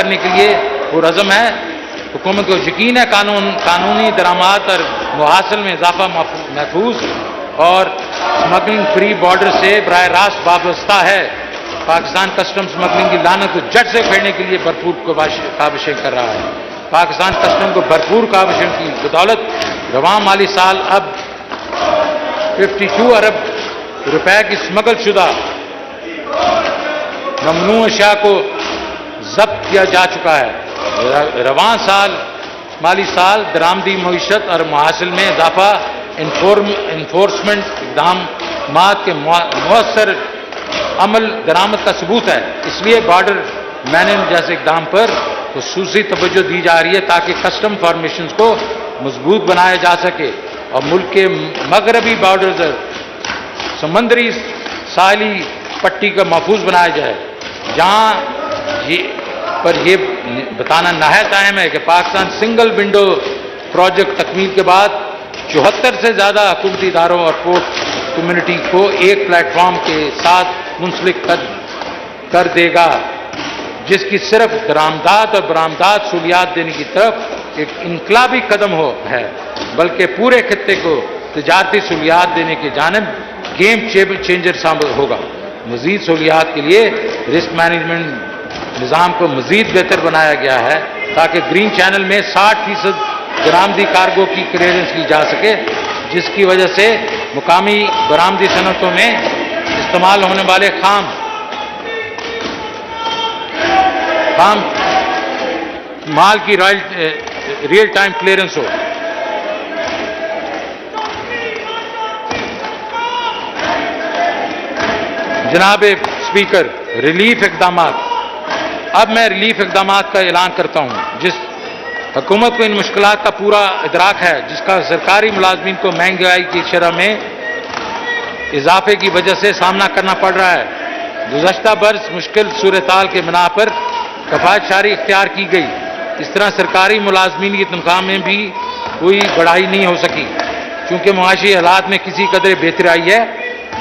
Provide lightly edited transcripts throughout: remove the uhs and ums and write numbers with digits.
کرنے کے لیے پرعزم ہے۔ حکومت کو یقین ہے قانونی درآمد اور محاصل میں اضافہ محفوظ اور اسمگلنگ فری بارڈر سے براہ راست وابستہ ہے۔ پاکستان کسٹم اسمگلنگ کی لعنت کو جڑ سے پھیرنے کے لیے بھرپور کاوشیں کر رہا ہے۔ پاکستان کسٹم کو بھرپور کاوشوں کی بدولت رواں مالی سال اب 52 ارب روپے کی اسمگل شدہ ممنوع اشیاء کو ضبط کیا جا چکا ہے۔ رواں مالی سال درآمدی معیشت اور محاصل میں اضافہ انفورسمنٹ اقدامات کے مؤثر عمل درآمد کا ثبوت ہے۔ اس لیے بارڈر میننگ جیسے اقدام پر خصوصی توجہ دی جا رہی ہے تاکہ کسٹم فارمیشنز کو مضبوط بنایا جا سکے اور ملک کے مغربی بارڈرز سمندری ساحلی پٹی کا محفوظ بنایا جائے۔ جہاں یہ بتانا نہایت اہم ہے کہ پاکستان سنگل ونڈو پروجیکٹ تکمیل کے بعد 74 سے زیادہ حکومتی اداروں اور پورٹ کمیونٹی کو ایک پلیٹ فارم کے ساتھ منسلک کر دے گا، جس کی صرف درآمدات اور برآمدات سہولیات دینے کی طرف ایک انقلابی قدم ہے، بلکہ پورے خطے کو تجارتی سہولیات دینے کی جانب گیم چینجر ثابت ہوگا۔ مزید سہولیات کے لیے رسک مینجمنٹ نظام کو مزید بہتر بنایا گیا ہے تاکہ گرین چینل میں 60% درآمدی کارگو کی کلیئرنس کی جا سکے، جس کی وجہ سے مقامی برآمدی صنعتوں میں استعمال ہونے والے خام مال کی ریئل ٹائم کلیئرنس ہو۔ جناب اسپیکر، ریلیف اقدامات۔ اب میں ریلیف اقدامات کا اعلان کرتا ہوں۔ جس حکومت کو ان مشکلات کا پورا ادراک ہے جس کا سرکاری ملازمین کو مہنگائی کی شرح میں اضافے کی وجہ سے سامنا کرنا پڑ رہا ہے۔ گزشتہ برس مشکل صورتحال کے بنا پر کفایت شاری اختیار کی گئی۔ اس طرح سرکاری ملازمین کی تنخواہ میں بھی کوئی بڑھائی نہیں ہو سکی۔ چونکہ معاشی حالات میں کسی قدر بہتری آئی ہے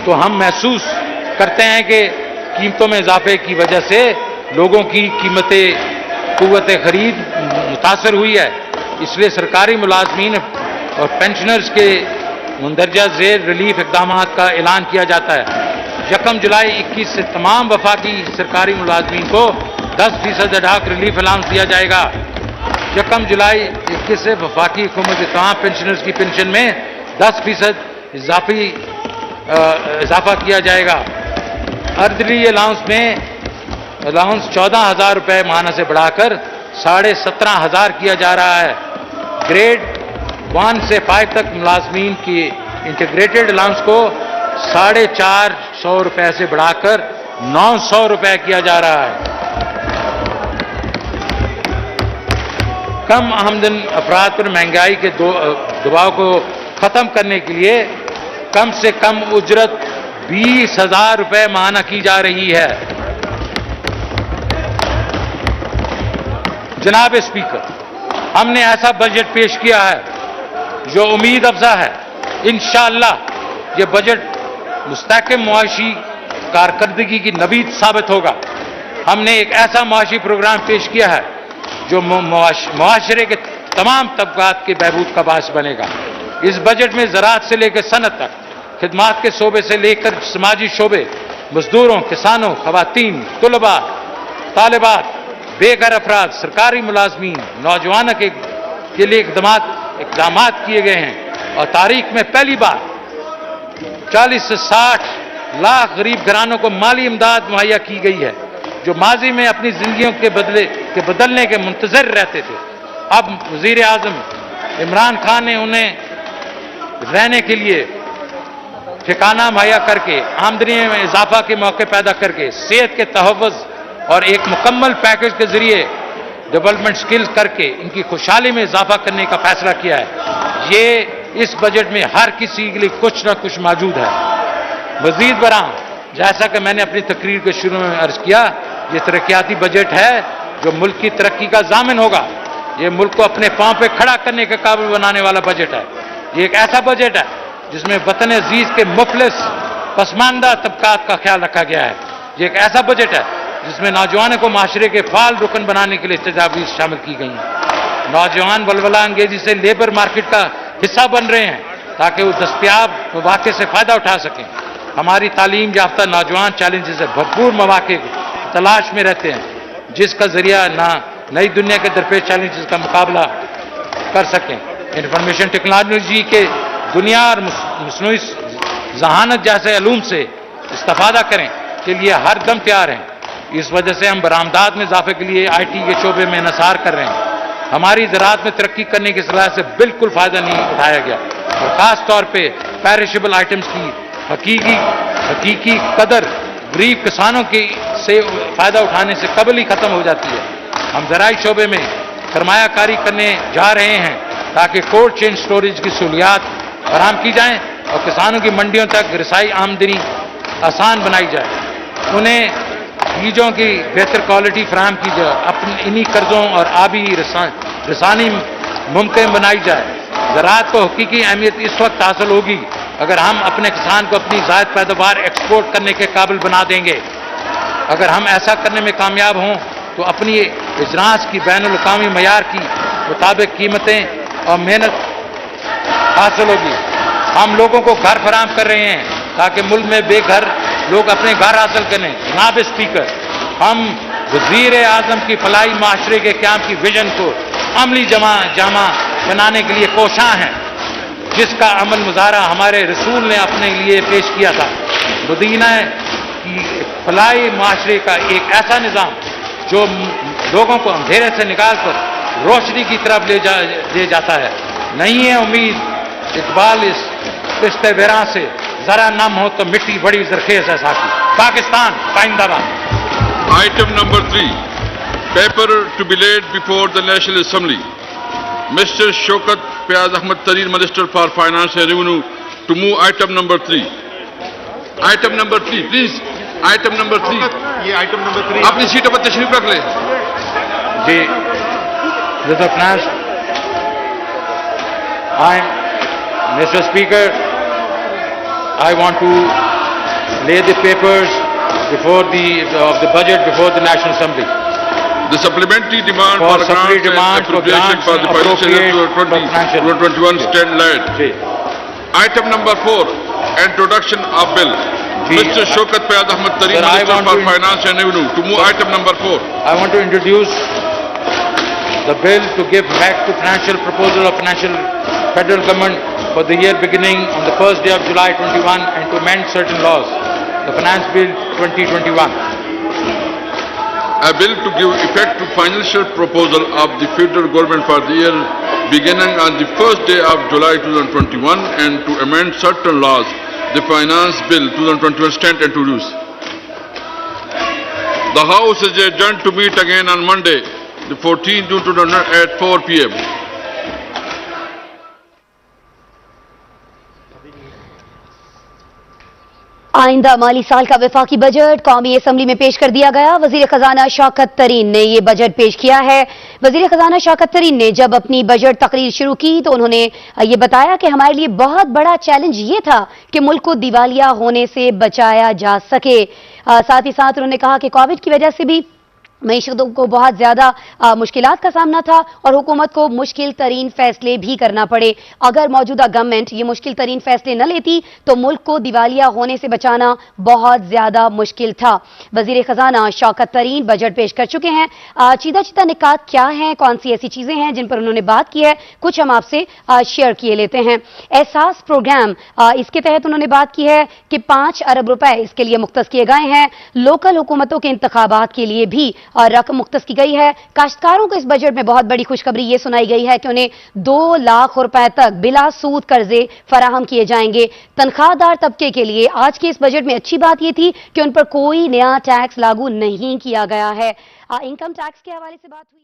تو ہم محسوس کرتے ہیں کہ قیمتوں میں اضافے کی وجہ سے لوگوں کی قوت خرید متاثر ہوئی ہے۔ اس لیے سرکاری ملازمین اور پینشنرز کے مندرجہ ذیل ریلیف اقدامات کا اعلان کیا جاتا ہے۔ 1 جولائی 21 سے تمام وفاقی سرکاری ملازمین کو 10% اڈاک ریلیف الاؤنس دیا جائے گا۔ 1 جولائی 21 سے وفاقی حکومت کے تمام پینشنرز کی پینشن میں 10% اضافہ کیا جائے گا۔ ارلی الاؤنس 14,000 روپے ماہانہ سے بڑھا کر 17,500 کیا جا رہا ہے۔ گریڈ 1 سے 5 تک ملازمین کی انٹیگریٹڈ الاؤنس کو 450 روپے سے بڑھا کر 900 روپے کیا جا رہا ہے۔ کم آمدن افراد پر مہنگائی کے دباؤ کو ختم کرنے کے لیے کم سے کم اجرت 20,000 روپے ماہانہ کی جا رہی ہے۔ جناب اسپیکر، ہم نے ایسا بجٹ پیش کیا ہے جو امید افزا ہے۔ انشاءاللہ یہ بجٹ مستحکم معاشی کارکردگی کی نوید ثابت ہوگا۔ ہم نے ایک ایسا معاشی پروگرام پیش کیا ہے جو معاشرے کے تمام طبقات کے بہبود کا باعث بنے گا۔ اس بجٹ میں زراعت سے لے کر صنعت تک، خدمات کے شعبے سے لے کر سماجی شعبے، مزدوروں، کسانوں، خواتین، طلباء، طالبات، بے گھر افراد، سرکاری ملازمین، نوجوانوں کے لیے اقدامات کیے گئے ہیں اور تاریخ میں پہلی بار 40 سے 60 لاکھ غریب گھرانوں کو مالی امداد مہیا کی گئی ہے جو ماضی میں اپنی زندگیوں کے بدلنے کے منتظر رہتے تھے۔ اب وزیر اعظم عمران خان نے انہیں رہنے کے لیے ٹھکانہ مہیا کر کے، آمدنی میں اضافہ کے موقع پیدا کر کے، صحت کے تحفظ اور ایک مکمل پیکج کے ذریعے ڈیولپمنٹ سکلز کر کے ان کی خوشحالی میں اضافہ کرنے کا فیصلہ کیا ہے۔ یہ اس بجٹ میں ہر کسی کے لیے کچھ نہ کچھ موجود ہے۔ مزید برآں، جیسا کہ میں نے اپنی تقریر کے شروع میں عرض کیا، یہ ترقیاتی بجٹ ہے جو ملک کی ترقی کا ضامن ہوگا۔ یہ ملک کو اپنے پاؤں پہ کھڑا کرنے کے قابل بنانے والا بجٹ ہے۔ یہ ایک ایسا بجٹ ہے جس میں وطن عزیز کے مفلس پسماندہ طبقات کا خیال رکھا گیا ہے۔ یہ ایک ایسا بجٹ ہے جس میں نوجوانوں کو معاشرے کے فعال رکن بنانے کے لیے تجاویز شامل کی گئی ہیں۔ نوجوان ولولہ انگیزی سے لیبر مارکیٹ کا حصہ بن رہے ہیں تاکہ وہ دستیاب مواقع سے فائدہ اٹھا سکیں۔ ہماری تعلیم یافتہ نوجوان چیلنجز سے بھرپور مواقع تلاش میں رہتے ہیں، جس کا ذریعہ نہ نئی دنیا کے درپیش چیلنجز کا مقابلہ کر سکیں۔ انفارمیشن ٹیکنالوجی کے دنیا اور مصنوعی ذہانت جیسے علوم سے استفادہ کریں کے لیے ہر دم تیار ہیں۔ اس وجہ سے ہم برآمدات میں اضافے کے لیے آئی ٹی کے شعبے میں انحصار کر رہے ہیں۔ ہماری زراعت میں ترقی کرنے کی صلاحیت سے بالکل فائدہ نہیں اٹھایا گیا اور خاص طور پہ پیرشیبل آئٹمز کی حقیقی قدر غریب کسانوں کی سے فائدہ اٹھانے سے قبل ہی ختم ہو جاتی ہے۔ ہم زرعی شعبے میں سرمایہ کاری کرنے جا رہے ہیں تاکہ کولڈ چین سٹوریج کی سہولیات فراہم کی جائیں اور کسانوں کی منڈیوں تک رسائی آمدنی آسان بنائی جائے، انہیں بیجوں کی بہتر کوالٹی فراہم کی جائے، انہی قرضوں اور آبی رسانی ممکن بنائی جائے۔ زراعت کو حقیقی اہمیت اس وقت حاصل ہوگی اگر ہم اپنے کسان کو اپنی زائد پیداوار ایکسپورٹ کرنے کے قابل بنا دیں گے۔ اگر ہم ایسا کرنے میں کامیاب ہوں تو اپنی اجناس کی بین الاقوامی معیار کی مطابق قیمتیں اور محنت حاصل ہوگی۔ ہم لوگوں کو گھر فراہم کر رہے ہیں تاکہ ملک میں بے گھر لوگ اپنے گھر حاصل کریں۔ جناب اسپیکر، ہم وزیر اعظم کی فلاحی معاشرے کے قیام کی ویژن کو عملی جامع بنانے کے لیے کوشاں ہیں، جس کا عمل مظاہرہ ہمارے رسول نے اپنے لیے پیش کیا تھا۔ مدینہ کی فلاحی معاشرے کا ایک ایسا نظام جو لوگوں کو اندھیرے سے نکال کر روشنی کی طرف لے جاتا ہے۔ نہیں ہے امید اقبال اس پشتے ویراں سے، ذرا نم ہو تو مٹی بڑی زرخیز ہے ساتھی۔ پاکستان پائندہ باد۔ Item number 3, paper to be laid before the National Assembly. Mr. Shaukat Fayaz Ahmad Tareen, Minister for Finance and Revenue, to move item number 3. Item number 3, please. Item number 3. یہ آئٹم نمبر 3 اپنی سیٹوں پر تشریف رکھ لیں۔ جی Mr. Finance, Mr. Speaker, I want to lay the papers of the budget before the National Assembly. The supplementary demand For for grants supplementary and demand for appropriation grants for the and financial year appropriate for financial 2021 stand laid. G Item number 4, introduction of bill. Ji. Mr. Shaukat Fayaz Ahmad Tareen, Sir, I Minister want for to- Finance and Revenue, to move item number 4. I want to introduce the bill to give back to financial proposal of financial federal government for the year beginning on the first day of July 21 and to amend certain laws. The Finance Bill 2021. A bill to give effect to financial proposal of the federal government for the year beginning on the first day of July 2021 and to amend certain laws. The Finance Bill 2021 stand introduced. The House is adjourned to meet again on Monday, the 14th June 2021 at 4 p.m. آئندہ مالی سال کا وفاقی budget قومی assembly میں پیش کر دیا گیا۔ وزیر خزانہ شوکت ترین نے یہ بجٹ پیش کیا ہے۔ وزیر خزانہ شوکت ترین نے جب اپنی بجٹ تقریر شروع کی تو انہوں نے یہ بتایا کہ ہمارے لیے بہت بڑا چیلنج یہ تھا کہ ملک کو دیوالیہ ہونے سے بچایا جا سکے۔ ساتھ ہی ساتھ انہوں نے کہا کہ کووڈ کی وجہ سے بھی معیشتوں کو بہت زیادہ مشکلات کا سامنا تھا اور حکومت کو مشکل ترین فیصلے بھی کرنا پڑے۔ اگر موجودہ گورنمنٹ یہ مشکل ترین فیصلے نہ لیتی تو ملک کو دیوالیہ ہونے سے بچانا بہت زیادہ مشکل تھا۔ وزیر خزانہ شوکت ترین بجٹ پیش کر چکے ہیں۔ چیدہ نکات کیا ہیں، کون سی ایسی چیزیں ہیں جن پر انہوں نے بات کی ہے، کچھ ہم آپ سے شیئر کیے لیتے ہیں۔ احساس پروگرام، اس کے تحت انہوں نے بات کی ہے کہ 5 ارب روپے اس کے لیے مختص کیے گئے ہیں۔ لوکل حکومتوں کے انتخابات کے لیے بھی رقم مختص کی گئی ہے۔ کاشتکاروں کو اس بجٹ میں بہت بڑی خوشخبری یہ سنائی گئی ہے کہ انہیں 2 لاکھ روپے تک بلا سود قرضے فراہم کیے جائیں گے۔ تنخواہ دار طبقے کے لیے آج کے اس بجٹ میں اچھی بات یہ تھی کہ ان پر کوئی نیا ٹیکس لاگو نہیں کیا گیا ہے۔ انکم ٹیکس کے حوالے سے بات ہوئی۔